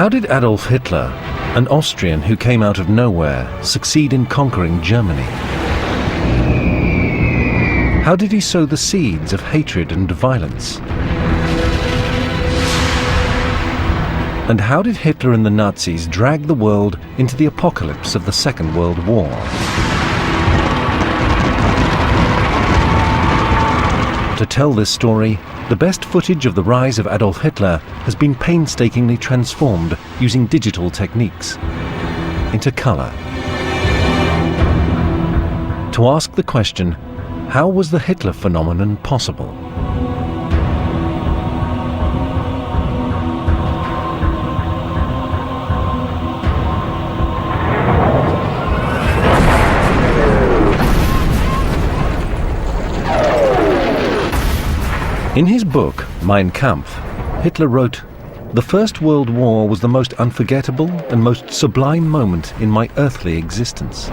How did Adolf Hitler, an Austrian who came out of nowhere, succeed in conquering Germany? How did he sow the seeds of hatred and violence? And how did Hitler and the Nazis drag the world into the apocalypse of the Second World War? To tell this story, the best footage of the rise of Adolf Hitler has been painstakingly transformed using digital techniques into color. To ask the question, how was the Hitler phenomenon possible? In his book, Mein Kampf, Hitler wrote, "The First World War was the most unforgettable and most sublime moment in my earthly existence."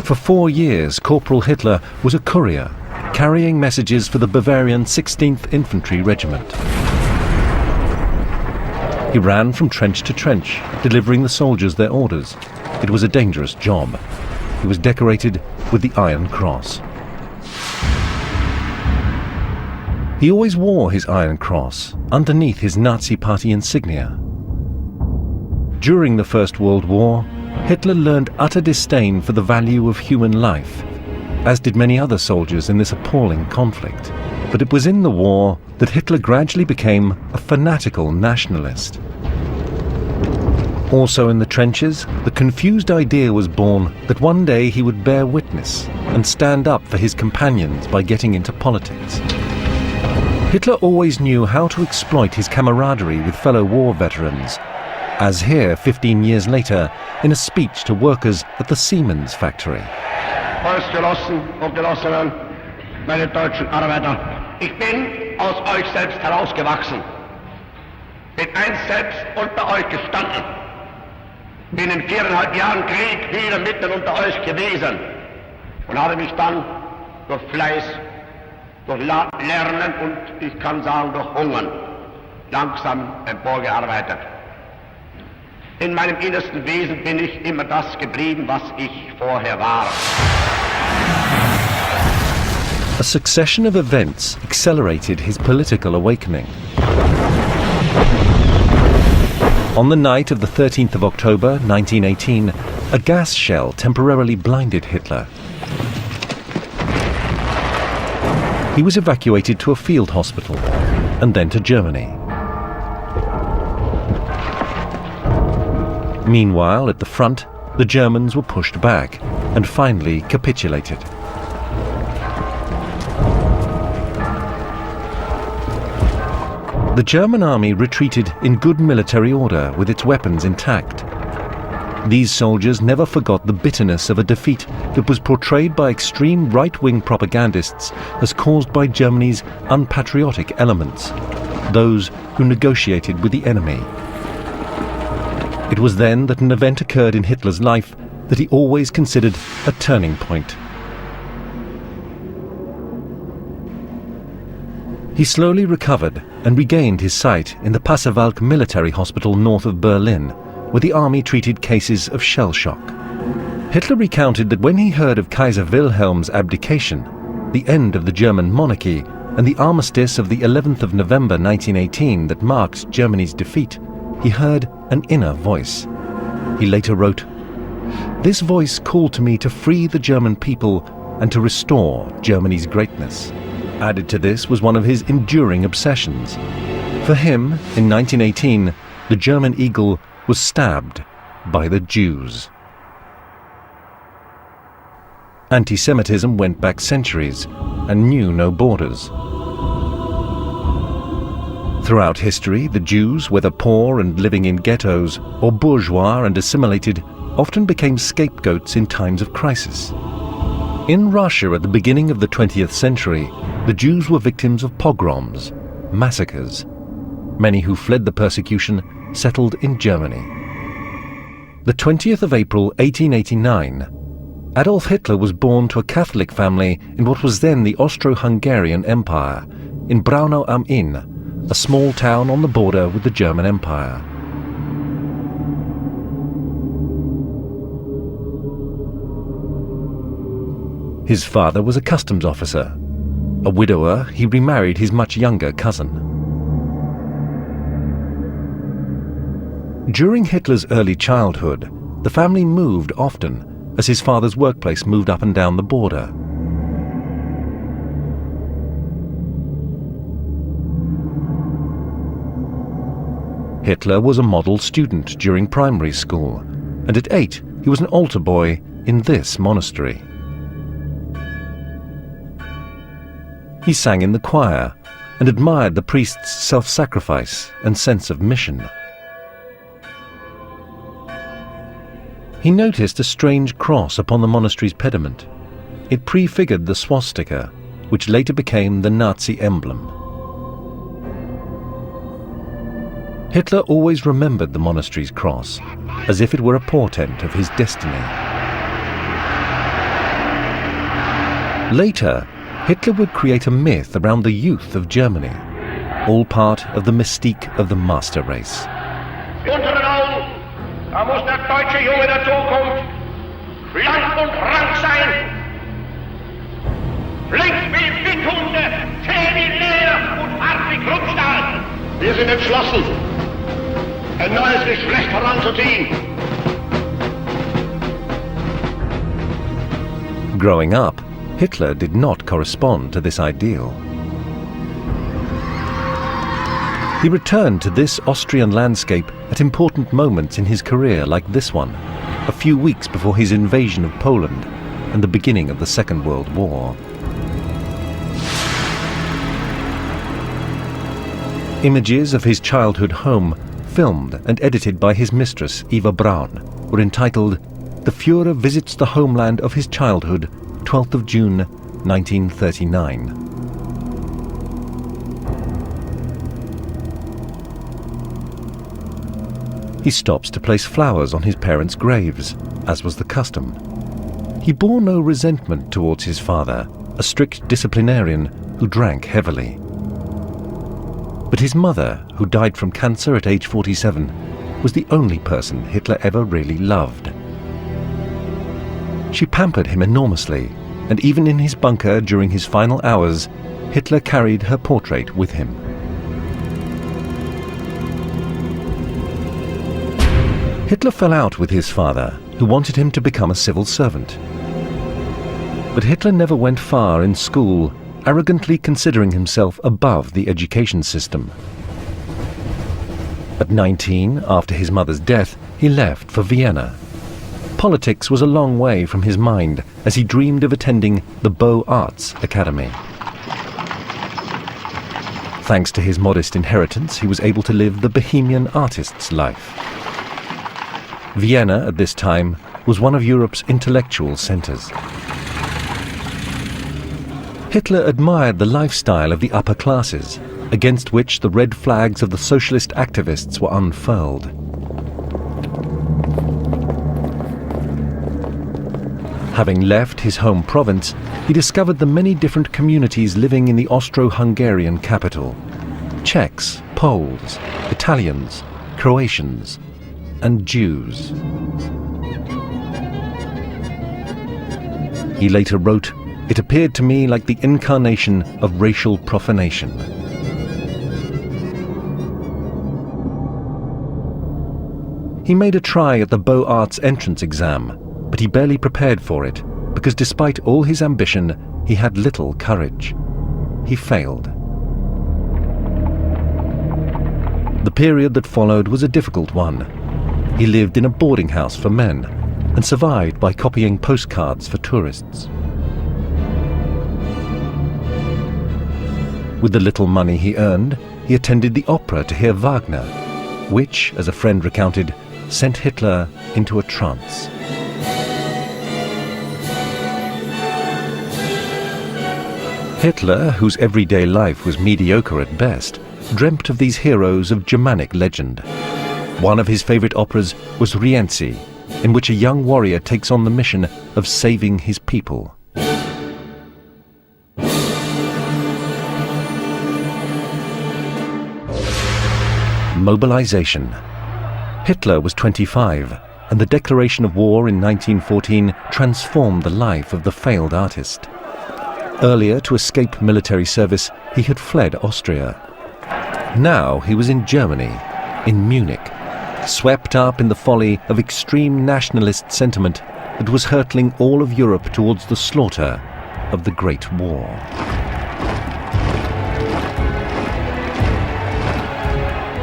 For 4 years, Corporal Hitler was a courier, carrying messages for the Bavarian 16th Infantry Regiment. He ran from trench to trench, delivering the soldiers their orders. It was a dangerous job. He was decorated with the Iron Cross. He always wore his Iron Cross underneath his Nazi Party insignia. During the First World War, Hitler learned utter disdain for the value of human life, as did many other soldiers in this appalling conflict. But it was in the war that Hitler gradually became a fanatical nationalist. Also in the trenches, the confused idea was born that one day he would bear witness and stand up for his companions by getting into politics. Hitler always knew how to exploit his camaraderie with fellow war veterans, as here 15 years later in a speech to workers at the Siemens factory. Volksgenossen und Genossinnen, meine deutschen Arbeiter, ich bin aus euch selbst herausgewachsen, bin einst selbst unter euch gestanden, bin in 4,5 Jahren Krieg wieder mitten unter euch gewesen und habe mich dann durch Fleiß, durch Lernen und ich kann sagen durch Hungern langsam emporgearbeitet. In meinem innersten Wesen bin ich immer das geblieben, was ich vorher war. A succession of events accelerated his political awakening. On the night of the 13th of October 1918, a gas shell temporarily blinded Hitler. He was evacuated to a field hospital and then to Germany. Meanwhile, at the front, the Germans were pushed back and finally capitulated. The German army retreated in good military order with its weapons intact. These soldiers never forgot the bitterness of a defeat that was portrayed by extreme right-wing propagandists as caused by Germany's unpatriotic elements, those who negotiated with the enemy. It was then that an event occurred in Hitler's life that he always considered a turning point. He slowly recovered and regained his sight in the Pasewalk military hospital north of Berlin, where the army treated cases of shell shock. Hitler recounted that when he heard of Kaiser Wilhelm's abdication, the end of the German monarchy, and the armistice of the 11th of November 1918 that marked Germany's defeat, he heard an inner voice. He later wrote, "This voice called to me to free the German people and to restore Germany's greatness." Added to this was one of his enduring obsessions. For him, in 1918, the German eagle was stabbed by the Jews. Anti-Semitism went back centuries and knew no borders. Throughout history, the Jews, whether poor and living in ghettos or bourgeois and assimilated, often became scapegoats in times of crisis. In Russia at the beginning of the 20th century, the Jews were victims of pogroms, massacres. Many who fled the persecution settled in Germany. The 20th of April 1889, Adolf Hitler was born to a Catholic family in what was then the Austro-Hungarian Empire, in Braunau am Inn, a small town on the border with the German Empire. His father was a customs officer. A widower, he remarried his much younger cousin. During Hitler's early childhood, the family moved often as his father's workplace moved up and down the border. Hitler was a model student during primary school, and at 8 he was an altar boy in this monastery. He sang in the choir and admired the priest's self-sacrifice and sense of mission. He noticed a strange cross upon the monastery's pediment. It prefigured the swastika, which later became the Nazi emblem. Hitler always remembered the monastery's cross, as if it were a portent of his destiny. Later, Hitler would create a myth around the youth of Germany, all part of the mystique of the master race. Unseren Augen, da muss der deutsche Junge der Zukunft schlank und rank sein. Links wie Windhunde, Zähne leer und hart wie Kruppstahl. Wir sind entschlossen, ein neues Geschlecht heranzuziehen. Growing up, Hitler did not correspond to this ideal. He returned to this Austrian landscape at important moments in his career like this one, a few weeks before his invasion of Poland and the beginning of the Second World War. Images of his childhood home, filmed and edited by his mistress Eva Braun, were entitled "The Führer Visits the Homeland of His Childhood, 12th of June, 1939. He stops to place flowers on his parents' graves, as was the custom. He bore no resentment towards his father, a strict disciplinarian who drank heavily. But his mother, who died from cancer at age 47, was the only person Hitler ever really loved. She pampered him enormously, and even in his bunker during his final hours, Hitler carried her portrait with him. Hitler fell out with his father, who wanted him to become a civil servant. But Hitler never went far in school, arrogantly considering himself above the education system. At 19, after his mother's death, he left for Vienna. Politics was a long way from his mind as he dreamed of attending the Beaux Arts Academy. Thanks to his modest inheritance, he was able to live the bohemian artist's life. Vienna, at this time, was one of Europe's intellectual centers. Hitler admired the lifestyle of the upper classes, against which the red flags of the socialist activists were unfurled. Having left his home province, he discovered the many different communities living in the Austro-Hungarian capital: Czechs, Poles, Italians, Croatians, and Jews. He later wrote, "It appeared to me like the incarnation of racial profanation." He made a try at the Beaux Arts entrance exam, but he barely prepared for it, because despite all his ambition, he had little courage. He failed. The period that followed was a difficult one. He lived in a boarding house for men, and survived by copying postcards for tourists. With the little money he earned, he attended the opera to hear Wagner, which, as a friend recounted, sent Hitler into a trance. Hitler, whose everyday life was mediocre at best, dreamt of these heroes of Germanic legend. One of his favorite operas was Rienzi, in which a young warrior takes on the mission of saving his people. mobilization. Hitler was 25, and the declaration of war in 1914 transformed the life of the failed artist. Earlier, to escape military service, he had fled Austria. Now he was in Germany, in Munich, swept up in the folly of extreme nationalist sentiment that was hurtling all of Europe towards the slaughter of the Great War.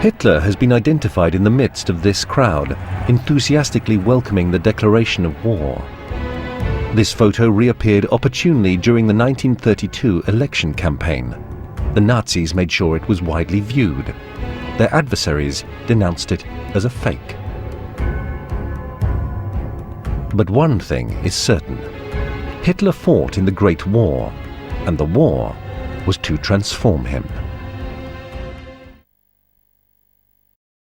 Hitler has been identified in the midst of this crowd, enthusiastically welcoming the declaration of war. This photo reappeared opportunely during the 1932 election campaign. The Nazis made sure it was widely viewed. Their adversaries denounced it as a fake. But one thing is certain. Hitler fought in the Great War, and the war was to transform him.